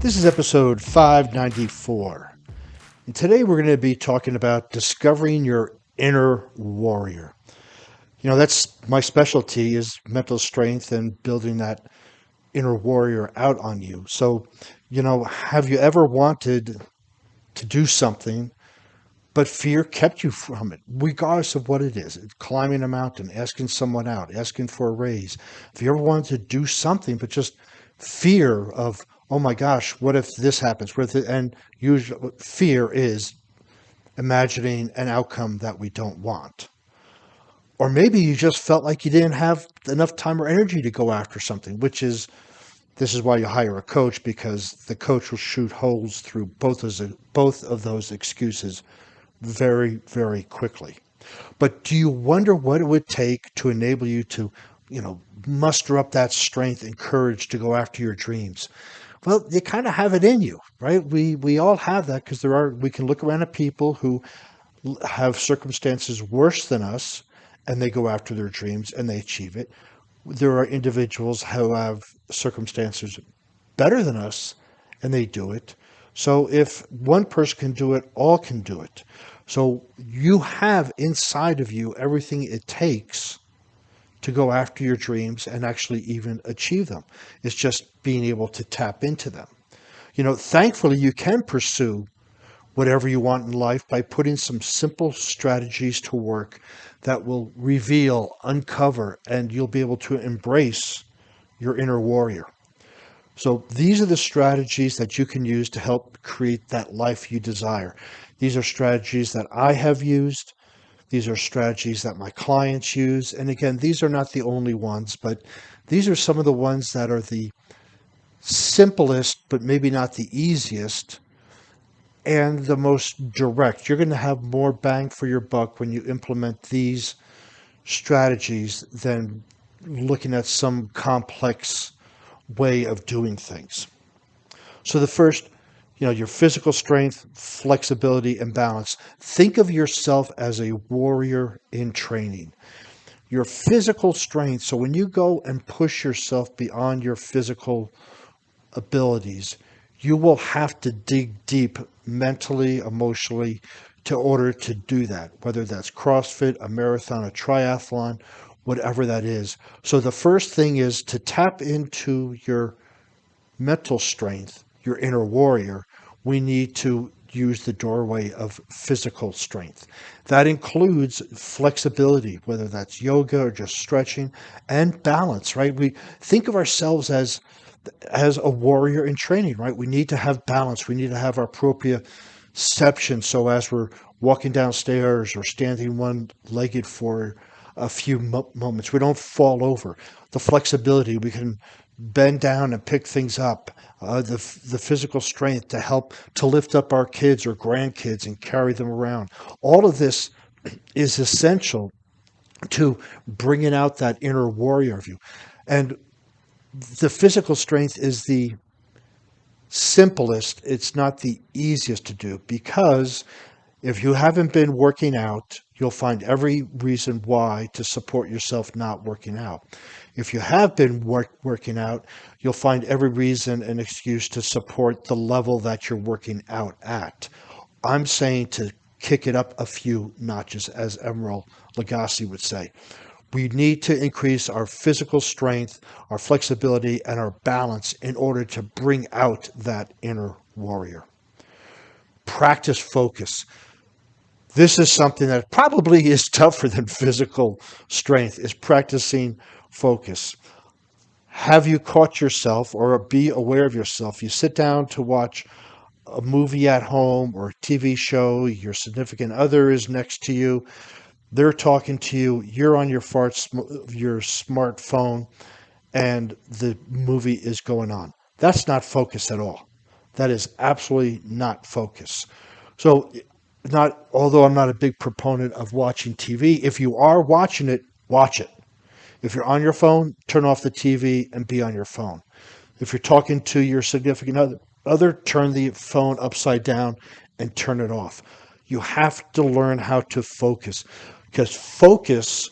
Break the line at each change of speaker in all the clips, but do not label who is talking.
This is episode 594. And today we're going to be talking about discovering your inner warrior. That's my specialty is mental strength and building that inner warrior out on you. So, have you ever wanted to do something, but fear kept you from it, regardless of what it is? Climbing a mountain, asking someone out, asking for a raise. If you ever wanted to do something, but just fear of, oh my gosh, what if this happens? And usually fear is imagining an outcome that we don't want. Or maybe you just felt like you didn't have enough time or energy to go after something, this is why you hire a coach, because the coach will shoot holes through both of those excuses very, very quickly. But do you wonder what it would take to enable you to, muster up that strength and courage to go after your dreams? Well, you kind of have it in you, right? We all have that because we can look around at people who have circumstances worse than us and they go after their dreams and they achieve it. There are individuals who have circumstances better than us and they do it. So if one person can do it, all can do it. So you have inside of you everything it takes to go after your dreams and actually even achieve them. It's just being able to tap into them. Thankfully, you can pursue whatever you want in life by putting some simple strategies to work that will reveal, uncover, and you'll be able to embrace your inner warrior. So these are the strategies that you can use to help create that life you desire. These are strategies that I have used. These are strategies that my clients use. And again, these are not the only ones, but these are some of the ones that are the simplest, but maybe not the easiest, and the most direct. You're going to have more bang for your buck when you implement these strategies than looking at some complex way of doing things. So the first, your physical strength, flexibility, and balance. Think of yourself as a warrior in training. Your physical strength, so when you go and push yourself beyond your physical abilities, you will have to dig deep mentally, emotionally, to order to do that, whether that's CrossFit, a marathon, a triathlon, whatever that is. So the first thing is to tap into your mental strength, your inner warrior. We need to use the doorway of physical strength. That includes flexibility, whether that's yoga or just stretching, and balance, right? We think of ourselves as a warrior in training, right? We need to have balance. We need to have our proprioception. So as we're walking downstairs or standing one-legged for a few moments, we don't fall over. The flexibility, we can bend down and pick things up. The physical strength to help to lift up our kids or grandkids and carry them around. All of this is essential to bringing out that inner warrior of you. And the physical strength is the simplest. It's not the easiest to do because if you haven't been working out, you'll find every reason why to support yourself not working out. If you have been working out, you'll find every reason and excuse to support the level that you're working out at. I'm saying to kick it up a few notches, as Emeril Lagasse would say. We need to increase our physical strength, our flexibility, and our balance in order to bring out that inner warrior. Practice focus. This is something that probably is tougher than physical strength, is practicing focus. Have you caught yourself or be aware of yourself? You sit down to watch a movie at home or a TV show, your significant other is next to you, they're talking to you, you're on your smartphone, and the movie is going on. That's not focus at all. That is absolutely not focus. So, although I'm not a big proponent of watching TV, if you are watching it, watch it. If you're on your phone, turn off the TV and be on your phone. If you're talking to your significant other, turn the phone upside down and turn it off. You have to learn how to focus because focus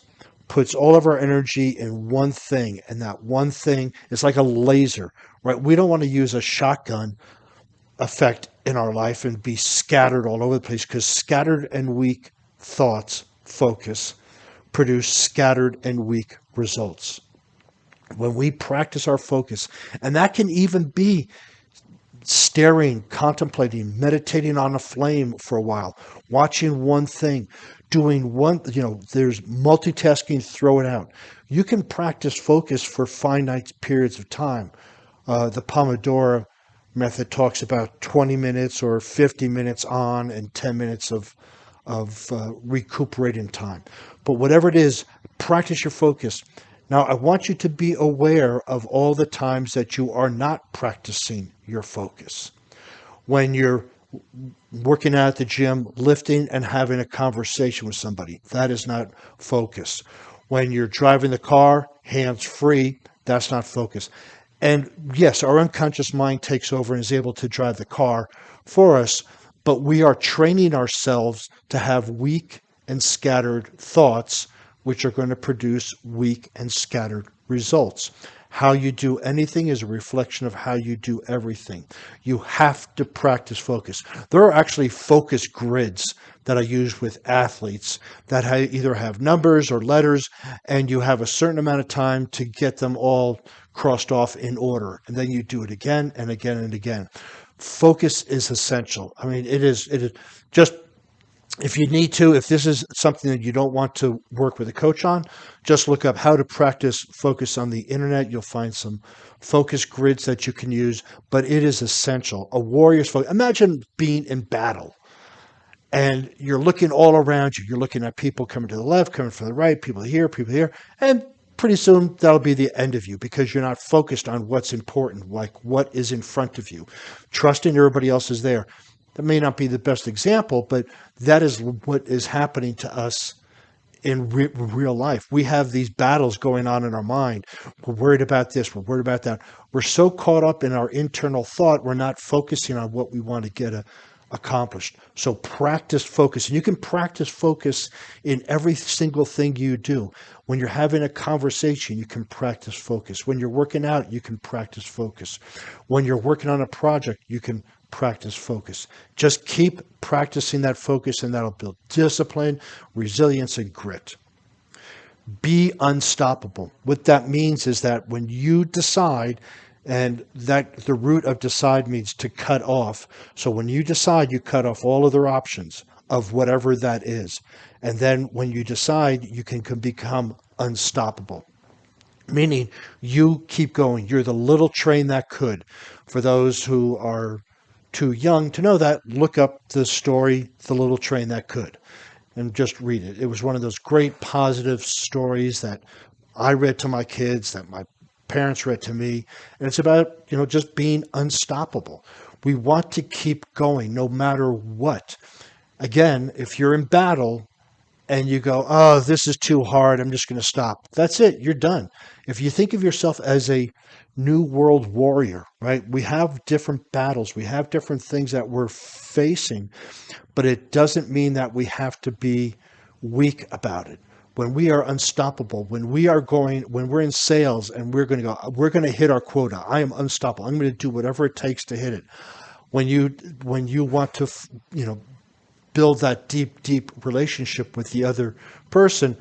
puts all of our energy in one thing, and that one thing is like a laser, right? We don't want to use a shotgun effect in our life and be scattered all over the place, because scattered and weak thoughts, focus, produce scattered and weak results. When we practice our focus, and that can even be staring, contemplating, meditating on a flame for a while, watching one thing, doing one, there's multitasking, throw it out. You can practice focus for finite periods of time. The Pomodoro method talks about 20 minutes or 50 minutes on and 10 minutes of recuperating time. But whatever it is, practice your focus. Now, I want you to be aware of all the times that you are not practicing your focus. When you're working out at the gym, lifting and having a conversation with somebody, that is not focus. When you're driving the car, hands free, that's not focus. And yes, our unconscious mind takes over and is able to drive the car for us, but we are training ourselves to have weak and scattered thoughts, which are going to produce weak and scattered results. How you do anything is a reflection of how you do everything. You have to practice focus. There are actually focus grids that I use with athletes that either have numbers or letters, and you have a certain amount of time to get them all crossed off in order. And then you do it again and again and again. Focus is essential. I mean, it is just, if you need to, if this is something that you don't want to work with a coach on, just look up how to practice focus on the internet. You'll find some focus grids that you can use, but it is essential. A warrior's focus. Imagine being in battle and you're looking all around you. You're looking at people coming to the left, coming from the right, people here, and pretty soon that'll be the end of you because you're not focused on what's important, like what is in front of you. Trusting everybody else is there. That may not be the best example, but that is what is happening to us in real life. We have these battles going on in our mind. We're worried about this. We're worried about that. We're so caught up in our internal thought, we're not focusing on what we want to get accomplished. So practice focus. And you can practice focus in every single thing you do. When you're having a conversation, you can practice focus. When you're working out, you can practice focus. When you're working on a project, you can practice focus. Just keep practicing that focus, and that'll build discipline, resilience, and grit. Be unstoppable. What that means is that when you decide, and that the root of decide means to cut off. So when you decide, you cut off all other options of whatever that is. And then when you decide, you can become unstoppable. Meaning you keep going. You're the little train that could. For those who are too young to know that, look up the story, The Little Train That Could, and just read it. It was one of those great positive stories that I read to my kids, that my parents read to me. And it's about, just being unstoppable. We want to keep going no matter what. Again, if you're in battle and you go, oh, this is too hard, I'm just going to stop. That's it. You're done. If you think of yourself as a new world warrior, right? We have different battles. We have different things that we're facing, but it doesn't mean that we have to be weak about it. When we are unstoppable, when we're in sales and we're going to hit our quota. I am unstoppable. I'm going to do whatever it takes to hit it. When you want to, build that deep relationship with the other person,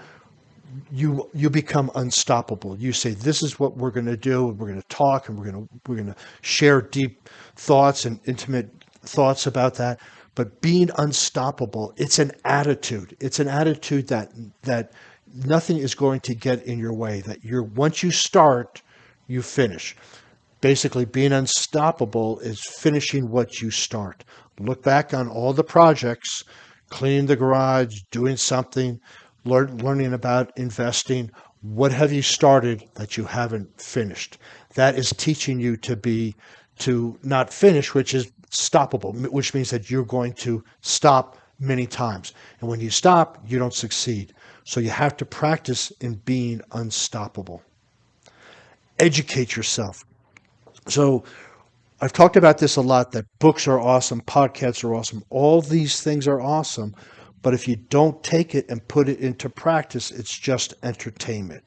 you become unstoppable. You say, this is what we're going to do. We're going to talk, and we're going to share deep thoughts and intimate thoughts about that. But being unstoppable, it's an attitude. It's an attitude that nothing is going to get in your way. That once you start, you finish. Basically, being unstoppable is finishing what you start. Look back on all the projects, cleaning the garage, doing something, learning about investing. What have you started that you haven't finished? That is teaching you to not finish, which is stoppable, which means that you're going to stop many times. And when you stop, you don't succeed. So you have to practice in being unstoppable. Educate yourself. So I've talked about this a lot, that books are awesome, podcasts are awesome. All these things are awesome. But if you don't take it and put it into practice, it's just entertainment.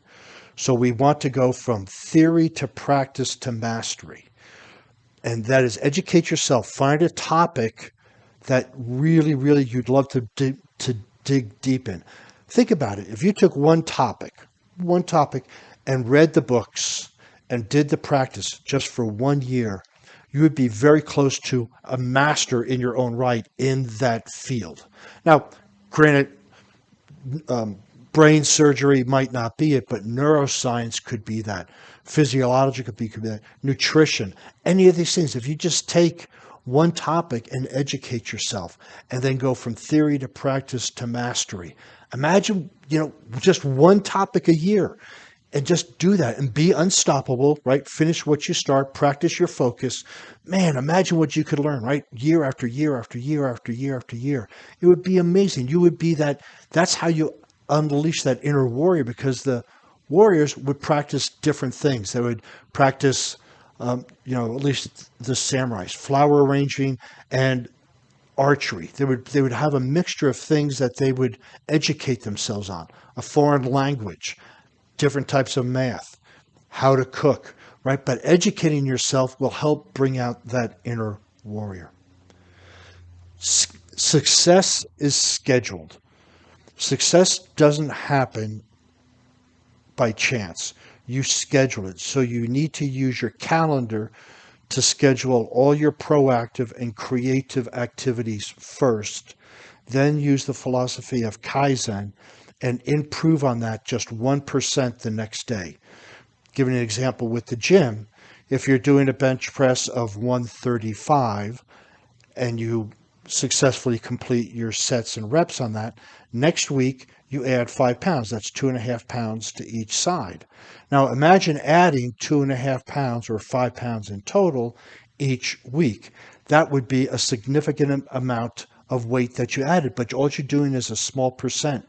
So we want to go from theory to practice to mastery. And that is educate yourself. Find a topic that really, really you'd love to dig deep in. Think about it. If you took one topic, and read the books and did the practice just for 1 year, you would be very close to a master in your own right in that field. Now, granted, brain surgery might not be it, but neuroscience could be that. Physiology could be that. Nutrition, any of these things. If you just take one topic and educate yourself and then go from theory to practice to mastery. Imagine, just one topic a year and just do that and be unstoppable, right? Finish what you start, practice your focus. Man, imagine what you could learn, right? Year after year after year after year after year. It would be amazing. You would be that's how you unleash that inner warrior, because the warriors would practice different things. They would practice, at least the samurais, flower arranging and archery. They would have a mixture of things that they would educate themselves on. A foreign language, different types of math, how to cook, right? But educating yourself will help bring out that inner warrior. Success is scheduled. Success doesn't happen by chance. You schedule it. So you need to use your calendar to schedule all your proactive and creative activities first. Then use the philosophy of Kaizen and improve on that just 1% the next day. Giving an example with the gym, if you're doing a bench press of 135 and you successfully complete your sets and reps on that, next week you add 5 pounds. That's 2.5 pounds to each side. Now imagine adding 2.5 pounds or 5 pounds in total each week. That would be a significant amount of weight that you added, but all you're doing is a small percent,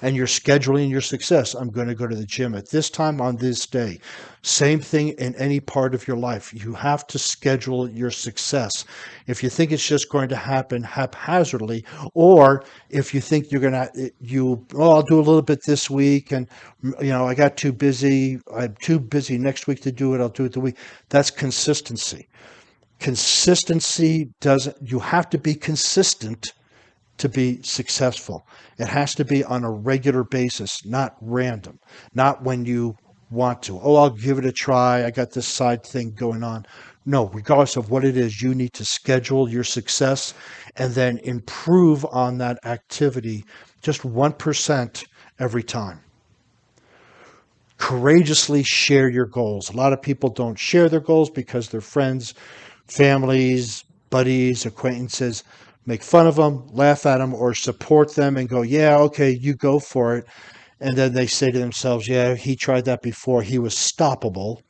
and you're scheduling your success. I'm going to go to the gym at this time on this day. Same thing in any part of your life. You have to schedule your success. If you think it's just going to happen haphazardly, or if you think you're going to, I'll do a little bit this week, and I got too busy. I'm too busy next week to do it. I'll do it the week. That's consistency. Consistency doesn't, you have to be consistent to be successful. It has to be on a regular basis, not random, not when you want to. Oh, I'll give it a try. I got this side thing going on. No, regardless of what it is, you need to schedule your success and then improve on that activity just 1% every time. Courageously share your goals. A lot of people don't share their goals because their friends, families, buddies, acquaintances make fun of them, laugh at them, or support them and go, yeah, okay, you go for it. And then they say to themselves, yeah, he tried that before. He was stoppable.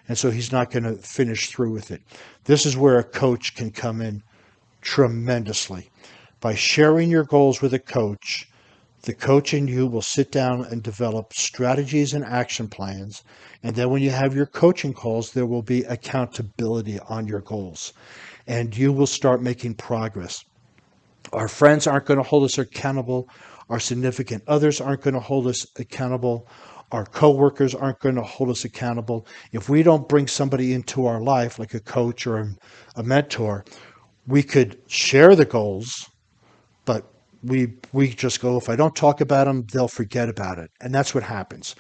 And so he's not going to finish through with it. This is where a coach can come in tremendously. By sharing your goals with a coach, the coach and you will sit down and develop strategies and action plans. And then when you have your coaching calls, there will be accountability on your goals. And you will start making progress. Our friends aren't going to hold us accountable. Our significant others aren't going to hold us accountable. Our coworkers aren't going to hold us accountable. If we don't bring somebody into our life, like a coach or a mentor, we could share the goals, but we just go, if I don't talk about them, they'll forget about it. And that's what happens.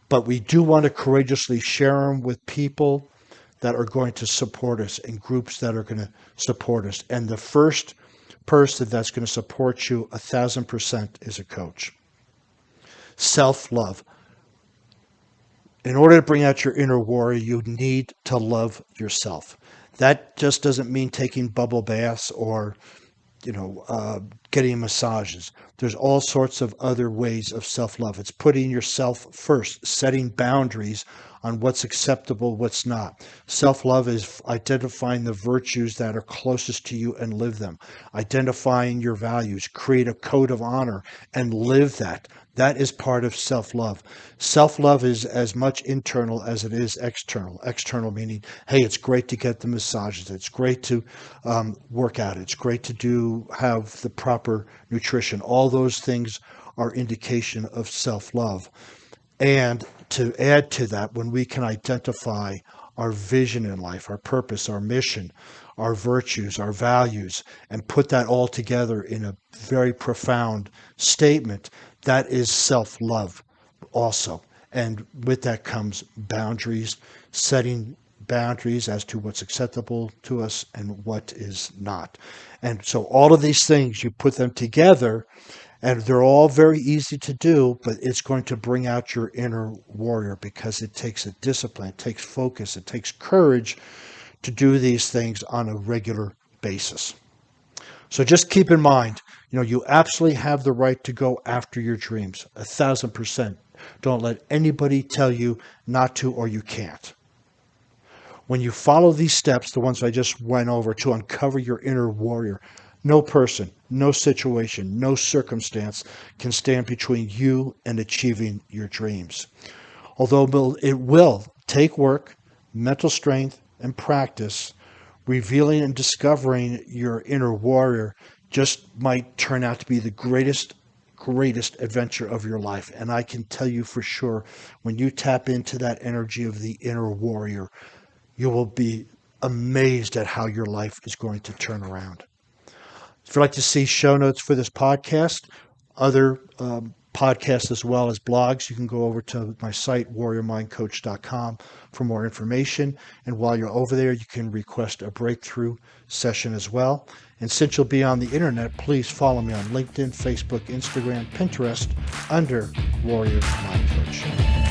But we do want to courageously share them with people that are going to support us and groups that are going to support us. And the first person that's going to support you 1,000% is a coach. Self-love. In order to bring out your inner warrior, you need to love yourself. That just doesn't mean taking bubble baths or getting massages. There's all sorts of other ways of self-love. It's putting yourself first, setting boundaries on what's acceptable, what's not. Self-love is identifying the virtues that are closest to you and live them. Identifying your values, create a code of honor and live that. That is part of self-love. Self-love is as much internal as it is external. External meaning, hey, it's great to get the massages. It's great to work out. It's great to have the proper nutrition. All those things are indication of self-love. And to add to that, when we can identify our vision in life, our purpose, our mission, our virtues, our values, and put that all together in a very profound statement, that is self-love also. And with that comes boundaries, setting boundaries as to what's acceptable to us and what is not. And so all of these things, you put them together, and they're all very easy to do, but it's going to bring out your inner warrior, because it takes a discipline, it takes focus, it takes courage to do these things on a regular basis. So just keep in mind, you absolutely have the right to go after your dreams, 1,000%. Don't let anybody tell you not to or you can't. When you follow these steps, the ones I just went over, to uncover your inner warrior, no person, no situation, no circumstance can stand between you and achieving your dreams. Although it will take work, mental strength, and practice, revealing and discovering your inner warrior just might turn out to be the greatest adventure of your life. And I can tell you for sure, when you tap into that energy of the inner warrior, you will be amazed at how your life is going to turn around. If you'd like to see show notes for this podcast, other podcasts as well as blogs, you can go over to my site, warriormindcoach.com, for more information. And while you're over there, you can request a breakthrough session as well. And since you'll be on the internet, please follow me on LinkedIn, Facebook, Instagram, Pinterest under Warrior Mind Coach.